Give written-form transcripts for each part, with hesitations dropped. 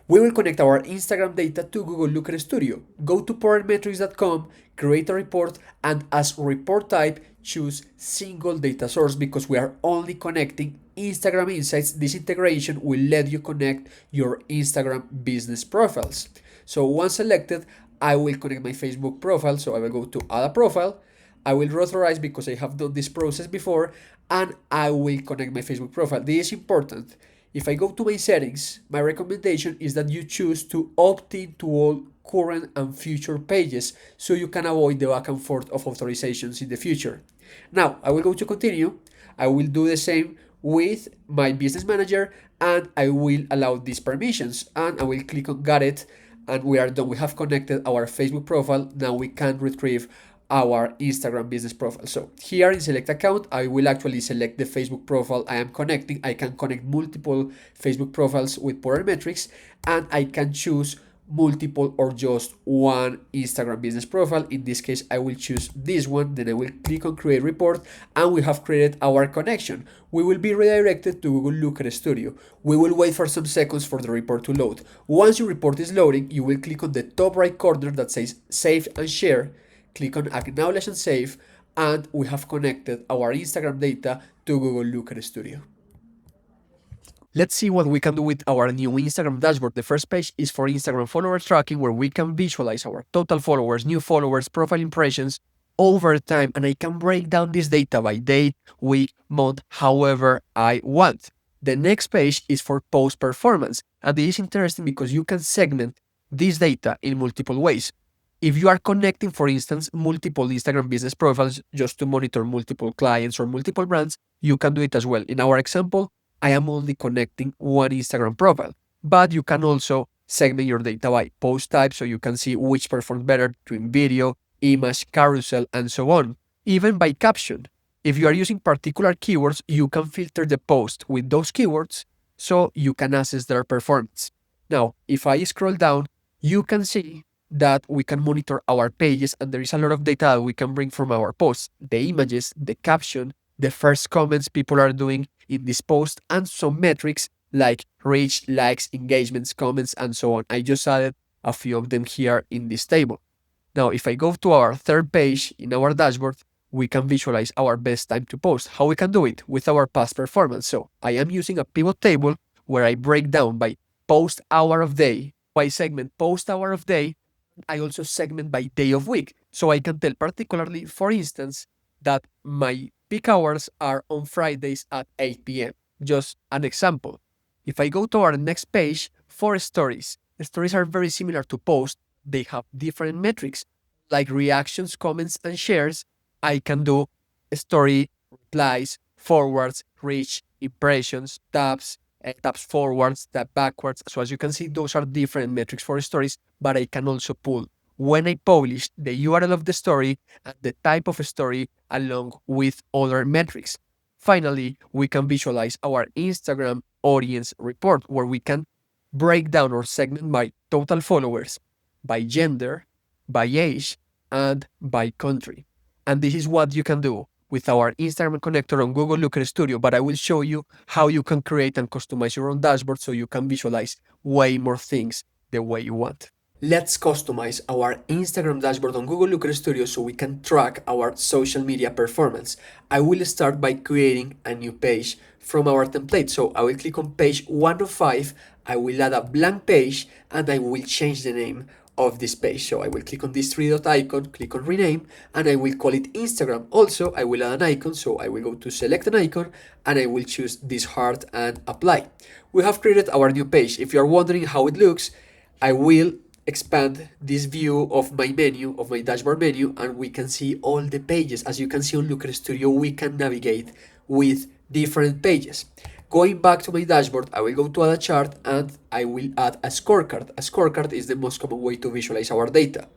We will connect our Instagram data to Google Looker Studio. Go to powermetrics.com, create a report, and as report type, choose single data source because we are only connecting Instagram Insights. This integration will let you connect your Instagram business profiles. So once selected, I will connect my Facebook profile. So I will go to add a profile. I will authorize because I have done this process before, and I will connect my Facebook profile. This is important. If I go to my settings, my recommendation is that you choose to opt in to all current and future pages so you can avoid the back and forth of authorizations in the future. Now, I will go to continue. I will do the same with my business manager, and I will allow these permissions, and I will click on got it, and we are done. We have connected our Facebook profile. Now we can retrieve our Instagram business profile. So here in select account, I will actually select the Facebook profile I am connecting. I can connect multiple Facebook profiles with Power Metrics, and I can choose multiple or just one Instagram business profile. In this case, I will choose this one. Then I will click on create report, and we have created our connection. We will be redirected to Google Looker Studio. We will wait for some seconds for the report to load. Once your report is loading, you will click on the top right corner that says save and share. Click on acknowledge and save, and we have connected our Instagram data to Google Looker Studio. Let's see what we can do with our new Instagram dashboard. The first page is for Instagram follower tracking, where we can visualize our total followers, new followers, profile impressions over time, and I can break down this data by date, week, month, however I want. The next page is for post performance, and this is interesting because you can segment this data in multiple ways. If you are connecting, for instance, multiple Instagram business profiles just to monitor multiple clients or multiple brands, you can do it as well. In our example, I am only connecting one Instagram profile, but you can also segment your data by post type so you can see which performs better between video, image, carousel, and so on. Even by caption. If you are using particular keywords, you can filter the post with those keywords so you can assess their performance. Now, if I scroll down, you can see that we can monitor our pages, and there is a lot of data that we can bring from our posts, the images, the caption, the first comments people are doing in this post, and some metrics like reach, likes, engagements, comments, and so on. I just added a few of them here in this table. Now, if I go to our third page in our dashboard, we can visualize our best time to post. How we can do it? With our past performance. So I am using a pivot table where I break down by post hour of day, by segment post hour of day. I also segment by day of week. So I can tell particularly, for instance, that my peak hours are on Fridays at 8 p.m. Just an example. If I go to our next page for stories, the stories are very similar to posts. They have different metrics like reactions, comments, and shares. I can do story, replies, forwards, reach, impressions, taps, taps forwards, tap backwards. So as you can see, those are different metrics for stories, but I can also pull when I publish the URL of the story and the type of story along with other metrics. Finally, we can visualize our Instagram audience report where we can break down or segment by total followers, by gender, by age, and by country. And this is what you can do with our Instagram connector on Google Looker Studio, but I will show you how you can create and customize your own dashboard so you can visualize way more things the way you want. Let's customize our Instagram dashboard on Google Looker Studio so we can track our social media performance. I will start by creating a new page from our template. So I will click on page 1 of 5, I will add a blank page, and I will change the name of this page. So I will click on this 3 dot icon, click on rename, and I will call it Instagram. Also, I will add an icon, so I will go to select an icon, and I will choose this heart and apply. We have created our new page. If you are wondering how it looks, I will expand this view of my menu, of my dashboard menu, and we can see all the pages. As you can see on Looker Studio, we can navigate with different pages. Going back to my dashboard, I will go to add a chart and I will add a scorecard. A scorecard is the most common way to visualize our data.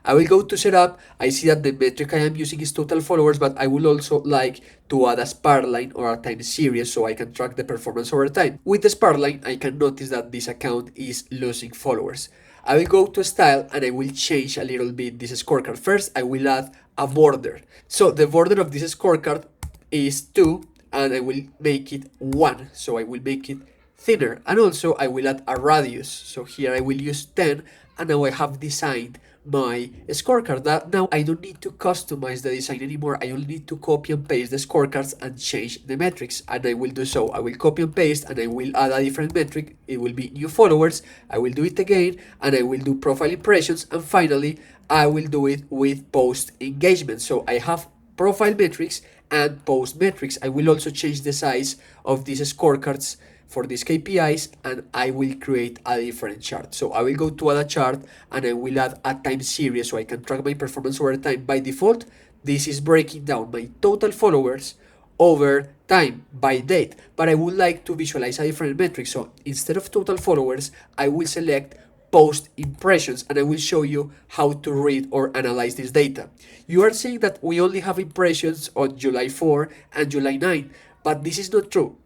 I will go to setup. I see that the metric I am using is total followers, but I would also like to add a sparline or a time series so I can track the performance over time. With the sparline, I can notice that this account is losing followers. I will go to style and I will change a little bit this scorecard. First, I will add a border. So the border of this scorecard is 2 and I will make it 1. So I will make it thinner. And also I will add a radius. So here I will use 10, and now I have designed my scorecard. That now I don't need to customize the design anymore. I only need to copy and paste the scorecards and change the metrics, and I will do so. I will copy and paste, and I will add a different metric. It will be new followers. I will do it again, and I will do profile impressions, and finally I will do it with post engagement. So I have profile metrics and post metrics. I will also change the size of these scorecards for these KPIs, and I will create a different chart. So I will go to add a chart, and I will add a time series so I can track my performance over time. By default, this is breaking down my total followers over time by date, but I would like to visualize a different metric. So instead of total followers, I will select post impressions, and I will show you how to read or analyze this data. You are seeing that we only have impressions on July 4 and July 9, but this is not true.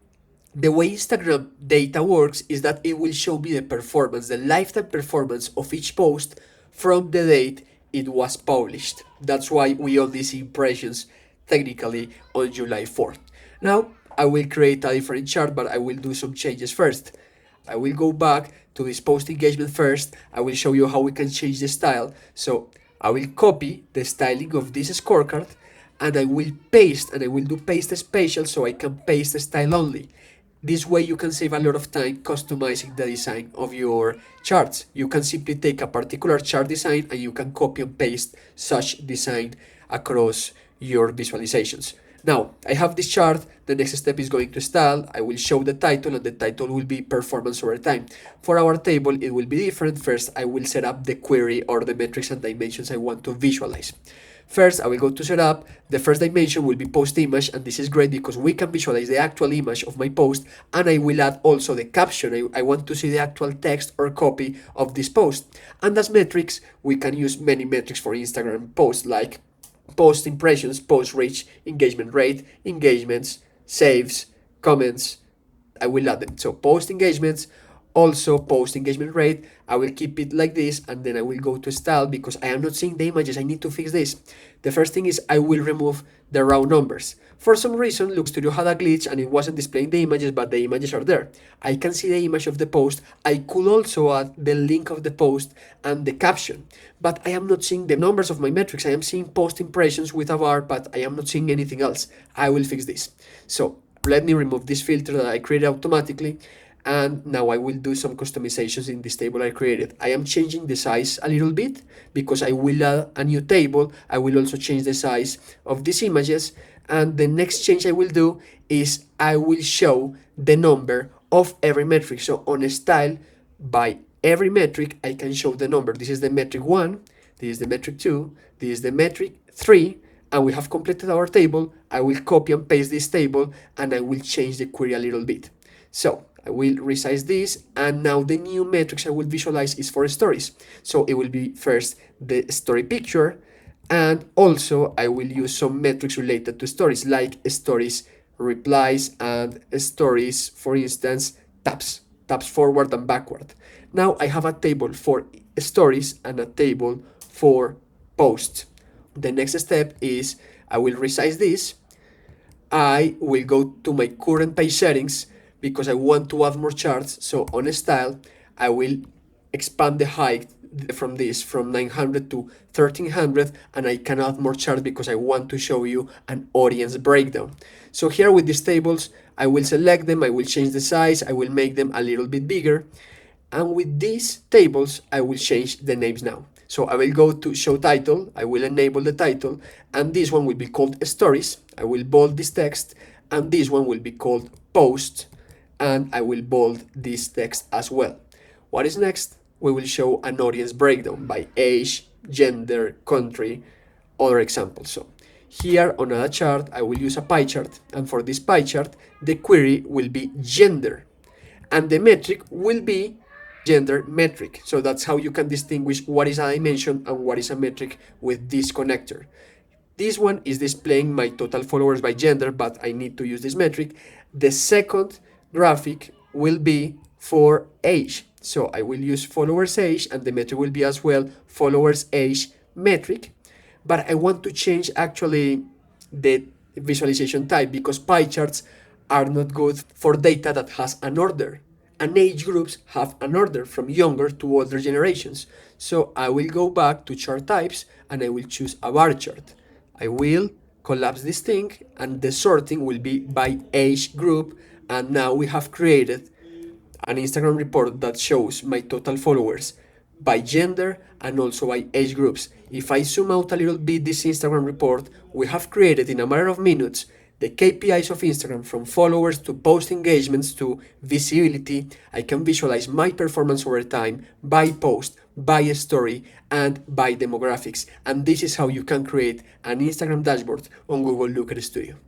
The way Instagram data works is that it will show me the performance, the lifetime performance of each post from the date it was published. That's why we only see impressions technically on July 4th. Now, I will create a different chart, but I will do some changes first. I will go back to this post engagement first. I will show you how we can change the style. So I will copy the styling of this scorecard, and I will paste, and I will do paste special so I can paste the style only. This way you can save a lot of time customizing the design of your charts. You can simply take a particular chart design and you can copy and paste such design across your visualizations. Now, I have this chart. The next step is going to style. I will show the title, and the title will be performance over time. For our table, it will be different. First, I will set up the query or the metrics and dimensions I want to visualize. First, I will go to setup. The first dimension will be post image, and this is great because we can visualize the actual image of my post, and I will add also the caption. I want to see the actual text or copy of this post. And as metrics, we can use many metrics for Instagram posts like post impressions, post reach, engagement rate, engagements, saves, comments. I will add them. So post engagements, also post engagement rate. I will keep it like this, and then I will go to style because I am not seeing the images. I need to fix this. The first thing is I will remove the raw numbers. For some reason, Look Studio had a glitch and it wasn't displaying the images, but the images are there. I can see the image of the post. I could also add the link of the post and the caption, but I am not seeing the numbers of my metrics. I am seeing post impressions with a bar, but I am not seeing anything else. I will fix this. So let me remove this filter that I created automatically. And now I will do some customizations in this table I created. I am changing the size a little bit because I will add a new table. I will also change the size of these images. And the next change I will do is I will show the number of every metric. So on a style, by every metric, I can show the number. This is the metric 1, this is the metric 2, this is the metric 3, and we have completed our table. I will copy and paste this table, and I will change the query a little bit. So I will resize this, and now the new metrics I will visualize is for stories. So it will be first the story picture, and also I will use some metrics related to stories like stories replies and stories, for instance, taps forward and backward. Now I have a table for stories and a table for posts. The next step is I will resize this. I will go to my current page settings because I want to add more charts. So on style, I will expand the height from 900 to 1300, and I can add more charts because I want to show you an audience breakdown. So here with these tables, I will select them, I will change the size, I will make them a little bit bigger. And with these tables, I will change the names now. So I will go to show title, I will enable the title, and this one will be called stories. I will bold this text, and this one will be called post, and I will bold this text as well. What is next? We will show an audience breakdown by age, gender, country, other examples. So here on a chart, I will use a pie chart, and for this pie chart, the query will be gender, and the metric will be gender metric. So that's how you can distinguish what is a dimension and what is a metric with this connector. This one is displaying my total followers by gender, but I need to use this metric. The second graphic will be for age. So I will use followers age, and the metric will be as well followers age metric. But I want to change actually the visualization type because pie charts are not good for data that has an order. and age groups have an order from younger to older generations. So I will go back to chart types and I will choose a bar chart. I will collapse this thing and the sorting will be by age group, and now we have created an Instagram report that shows my total followers by gender and also by age groups. If I zoom out a little bit this Instagram report, we have created in a matter of minutes the KPIs of Instagram, from followers to post engagements to visibility. I can visualize my performance over time by post, by story, and by demographics. And this is how you can create an Instagram dashboard on Google Looker Studio.